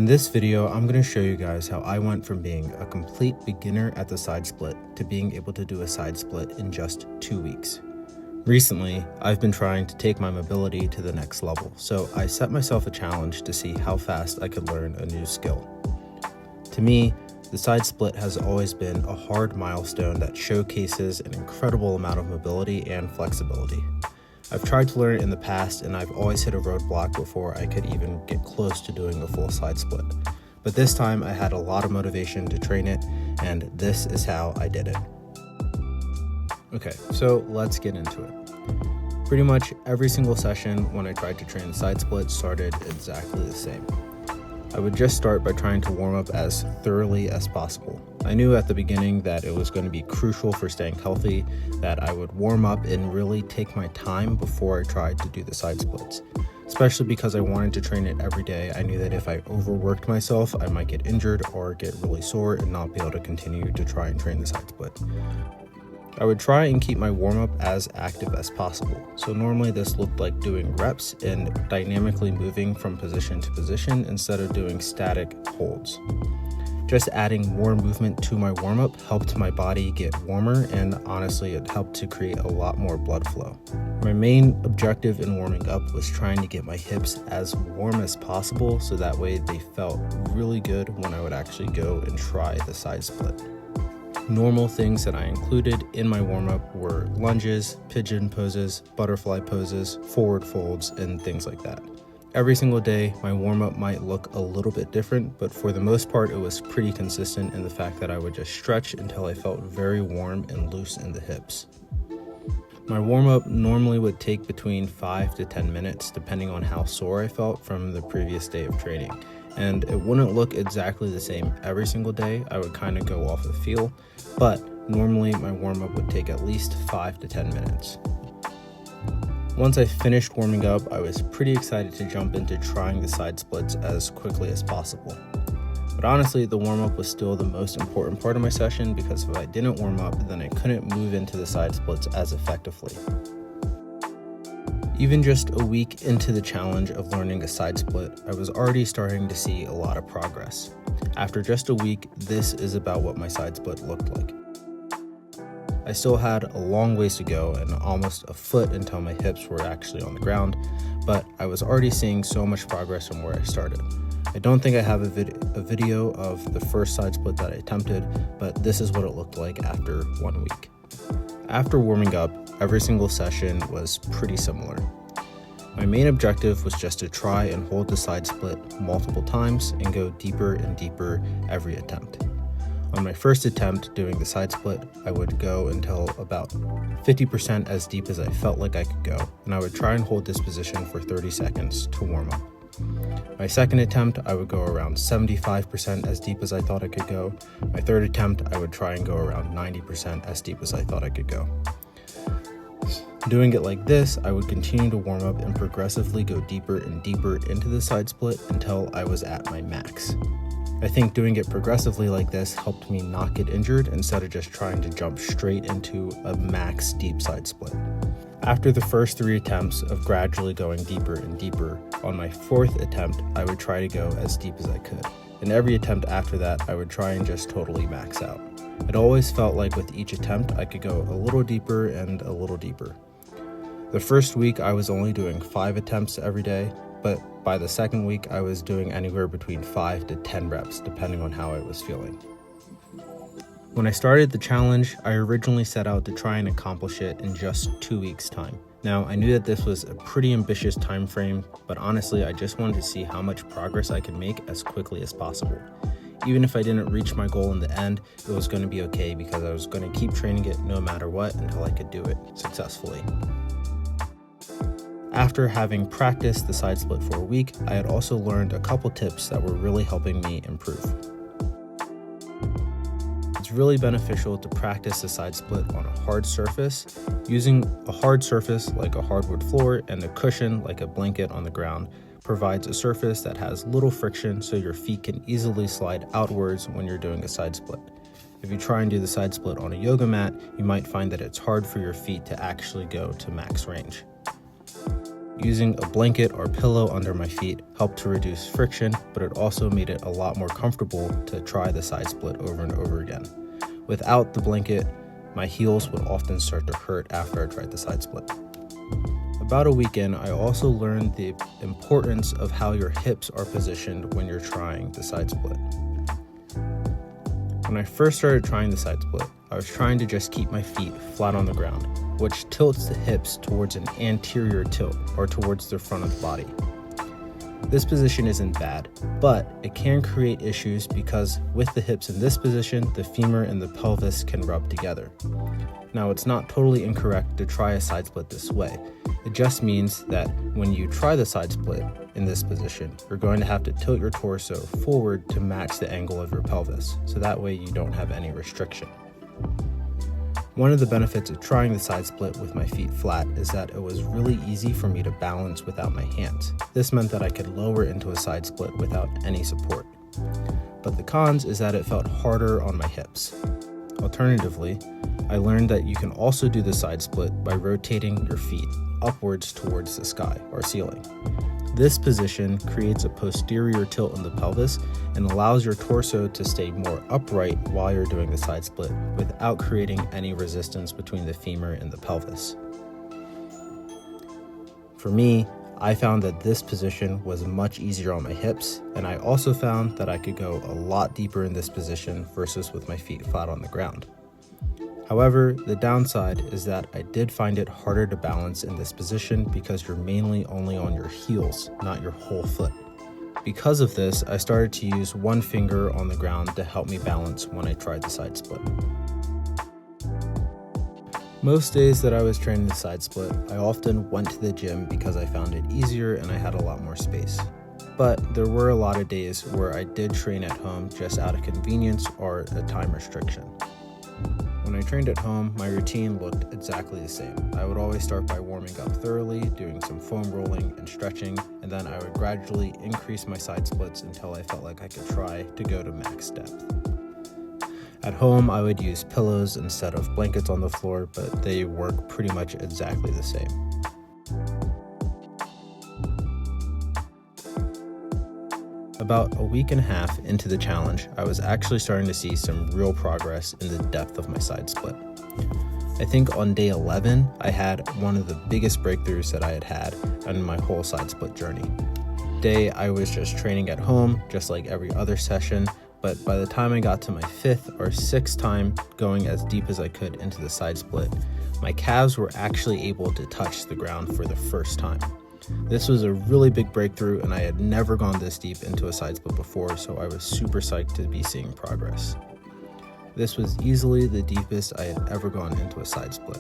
In this video, I'm going to show you guys how I went from being a complete beginner at the side split to being able to do a side split in just 2 weeks. Recently, I've been trying to take my mobility to the next level, so I set myself a challenge to see how fast I could learn a new skill. To me, the side split has always been a hard milestone that showcases an incredible amount of mobility and flexibility. I've tried to learn it in the past and I've always hit a roadblock before I could even get close to doing a full side split. But this time I had a lot of motivation to train it, and this is how I did it. Okay, so let's get into it. Pretty much every single session when I tried to train the side split started exactly the same. I would just start by trying to warm up as thoroughly as possible. I knew at the beginning that it was going to be crucial for staying healthy, that I would warm up and really take my time before I tried to do the side splits. Especially because I wanted to train it every day, I knew that if I overworked myself, I might get injured or get really sore and not be able to continue to try and train the side split. I would try and keep my warm-up as active as possible. So normally this looked like doing reps and dynamically moving from position to position instead of doing static holds. Just adding more movement to my warm-up helped my body get warmer, and honestly it helped to create a lot more blood flow. My main objective in warming up was trying to get my hips as warm as possible so that way they felt really good when I would actually go and try the side split. Normal things that I included in my warm-up were lunges, pigeon poses, butterfly poses, forward folds, and things like that. Every single day, my warm-up might look a little bit different, but for the most part, it was pretty consistent in the fact that I would just stretch until I felt very warm and loose in the hips. My warm-up normally would take between 5 to 10 minutes, depending on how sore I felt from the previous day of training. And it wouldn't look exactly the same every single day. I would kind of go off the feel, but normally my warm-up would take at least 5 to 10 minutes. Once I finished warming up, I was pretty excited to jump into trying the side splits as quickly as possible. But honestly, the warm-up was still the most important part of my session, because if I didn't warm up, then I couldn't move into the side splits as effectively. Even just a week into the challenge of learning a side split, I was already starting to see a lot of progress. After just a week, this is about what my side split looked like. I still had a long ways to go and almost a foot until my hips were actually on the ground, but I was already seeing so much progress from where I started. I don't think I have a video of the first side split that I attempted, but this is what it looked like after 1 week. After warming up, every single session was pretty similar. My main objective was just to try and hold the side split multiple times and go deeper and deeper every attempt. On my first attempt doing the side split, I would go until about 50% as deep as I felt like I could go, and I would try and hold this position for 30 seconds to warm up. My second attempt, I would go around 75% as deep as I thought I could go. My third attempt, I would try and go around 90% as deep as I thought I could go. Doing it like this, I would continue to warm up and progressively go deeper and deeper into the side split until I was at my max. I think doing it progressively like this helped me not get injured instead of just trying to jump straight into a max deep side split. After the first 3 attempts of gradually going deeper and deeper, on my 4th attempt, I would try to go as deep as I could. And every attempt after that, I would try and just totally max out. It always felt like with each attempt, I could go a little deeper and a little deeper. The first week, I was only doing 5 attempts every day, but by the second week, I was doing anywhere between 5 to 10 reps, depending on how I was feeling. When I started the challenge, I originally set out to try and accomplish it in just 2 weeks' time. Now, I knew that this was a pretty ambitious time frame, but honestly, I just wanted to see how much progress I could make as quickly as possible. Even if I didn't reach my goal in the end, it was going to be okay because I was going to keep training it no matter what until I could do it successfully. After having practiced the side split for a week, I had also learned a couple tips that were really helping me improve. It's really beneficial to practice the side split on a hard surface. Using a hard surface like a hardwood floor and a cushion like a blanket on the ground provides a surface that has little friction so your feet can easily slide outwards when you're doing a side split. If you try and do the side split on a yoga mat, you might find that it's hard for your feet to actually go to max range. Using a blanket or pillow under my feet helped to reduce friction, but it also made it a lot more comfortable to try the side split over and over again. Without the blanket, my heels would often start to hurt after I tried the side split. About a week in, I also learned the importance of how your hips are positioned when you're trying the side split. When I first started trying the side split, I was trying to just keep my feet flat on the ground, which tilts the hips towards an anterior tilt, or towards the front of the body. This position isn't bad, but it can create issues because with the hips in this position, the femur and the pelvis can rub together. Now, it's not totally incorrect to try a side split this way. It just means that when you try the side split in this position, you're going to have to tilt your torso forward to match the angle of your pelvis, so that way you don't have any restriction. One of the benefits of trying the side split with my feet flat is that it was really easy for me to balance without my hands. This meant that I could lower into a side split without any support. But the cons is that it felt harder on my hips. Alternatively, I learned that you can also do the side split by rotating your feet upwards towards the sky or ceiling. This position creates a posterior tilt in the pelvis and allows your torso to stay more upright while you're doing the side split without creating any resistance between the femur and the pelvis. For me, I found that this position was much easier on my hips, and I also found that I could go a lot deeper in this position versus with my feet flat on the ground. However, the downside is that I did find it harder to balance in this position because you're mainly only on your heels, not your whole foot. Because of this, I started to use one finger on the ground to help me balance when I tried the side split. Most days that I was training the side split, I often went to the gym because I found it easier and I had a lot more space. But there were a lot of days where I did train at home just out of convenience or a time restriction. When I trained at home, my routine looked exactly the same. I would always start by warming up thoroughly, doing some foam rolling and stretching, and then I would gradually increase my side splits until I felt like I could try to go to max depth. At home, I would use pillows instead of blankets on the floor, but they work pretty much exactly the same. About a week and a half into the challenge, I was actually starting to see some real progress in the depth of my side split. I think on day 11, I had one of the biggest breakthroughs that I had had in my whole side split journey. Day, I was just training at home, just like every other session, but by the time I got to my 5th or 6th time going as deep as I could into the side split, my calves were actually able to touch the ground for the first time. This was a really big breakthrough, and I had never gone this deep into a side split before, so I was super psyched to be seeing progress. This was easily the deepest I had ever gone into a side split.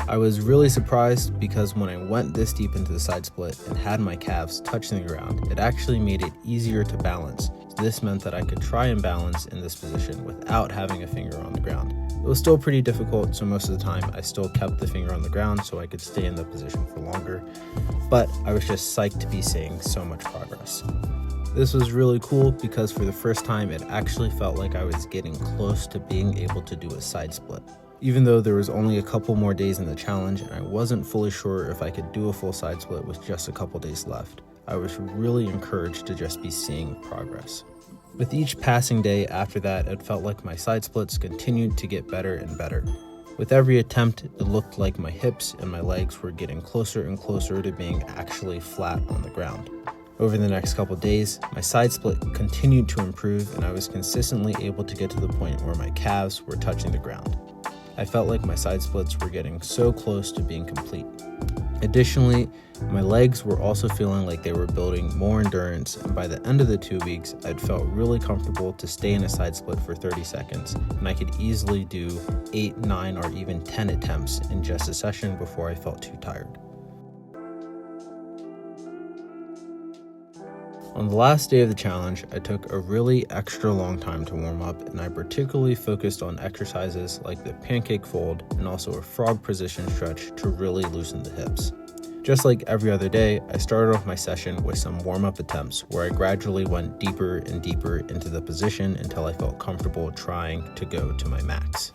I was really surprised because when I went this deep into the side split and had my calves touching the ground, it actually made it easier to balance. This meant that I could try and balance in this position without having a finger on the ground. It was still pretty difficult, so most of the time I still kept the finger on the ground so I could stay in the position for longer, but I was just psyched to be seeing so much progress. This was really cool because for the first time it actually felt like I was getting close to being able to do a side split. Even though there was only a couple more days in the challenge and I wasn't fully sure if I could do a full side split with just a couple days left, I was really encouraged to just be seeing progress. With each passing day after that, it felt like my side splits continued to get better and better. With every attempt, it looked like my hips and my legs were getting closer and closer to being actually flat on the ground. Over the next couple days, my side split continued to improve and I was consistently able to get to the point where my calves were touching the ground. I felt like my side splits were getting so close to being complete. Additionally, my legs were also feeling like they were building more endurance, and by the end of the 2 weeks, I'd felt really comfortable to stay in a side split for 30 seconds, and I could easily do 8, 9, or even 10 attempts in just a session before I felt too tired. On the last day of the challenge, I took a really extra long time to warm up, and I particularly focused on exercises like the pancake fold and also a frog position stretch to really loosen the hips. Just like every other day, I started off my session with some warm-up attempts where I gradually went deeper and deeper into the position until I felt comfortable trying to go to my max.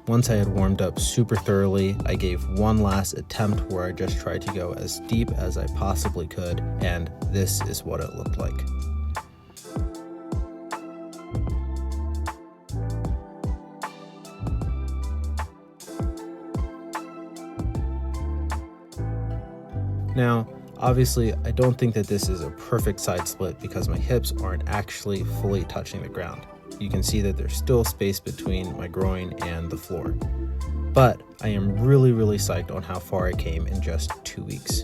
Once I had warmed up super thoroughly, I gave one last attempt where I just tried to go as deep as I possibly could, and this is what it looked like. Now, obviously, I don't think that this is a perfect side split because my hips aren't actually fully touching the ground. You can see that there's still space between my groin and the floor. But I am really psyched on how far I came in just 2 weeks.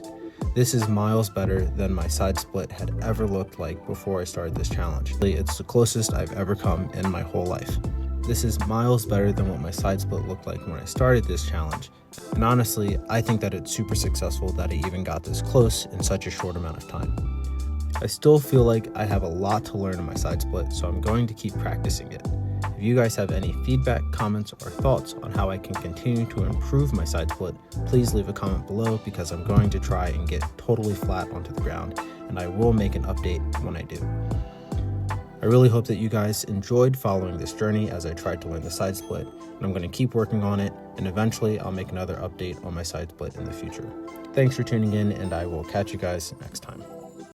This is miles better than my side split had ever looked like before I started this challenge. It's the closest I've ever come in my whole life. This is miles better than what my side split looked like when I started this challenge. And honestly, I think that it's super successful that I even got this close in such a short amount of time. I still feel like I have a lot to learn in my side split, so I'm going to keep practicing it. If you guys have any feedback, comments, or thoughts on how I can continue to improve my side split, please leave a comment below because I'm going to try and get totally flat onto the ground, and I will make an update when I do. I really hope that you guys enjoyed following this journey as I tried to learn the side split, and I'm going to keep working on it, and eventually I'll make another update on my side split in the future. Thanks for tuning in, and I will catch you guys next time.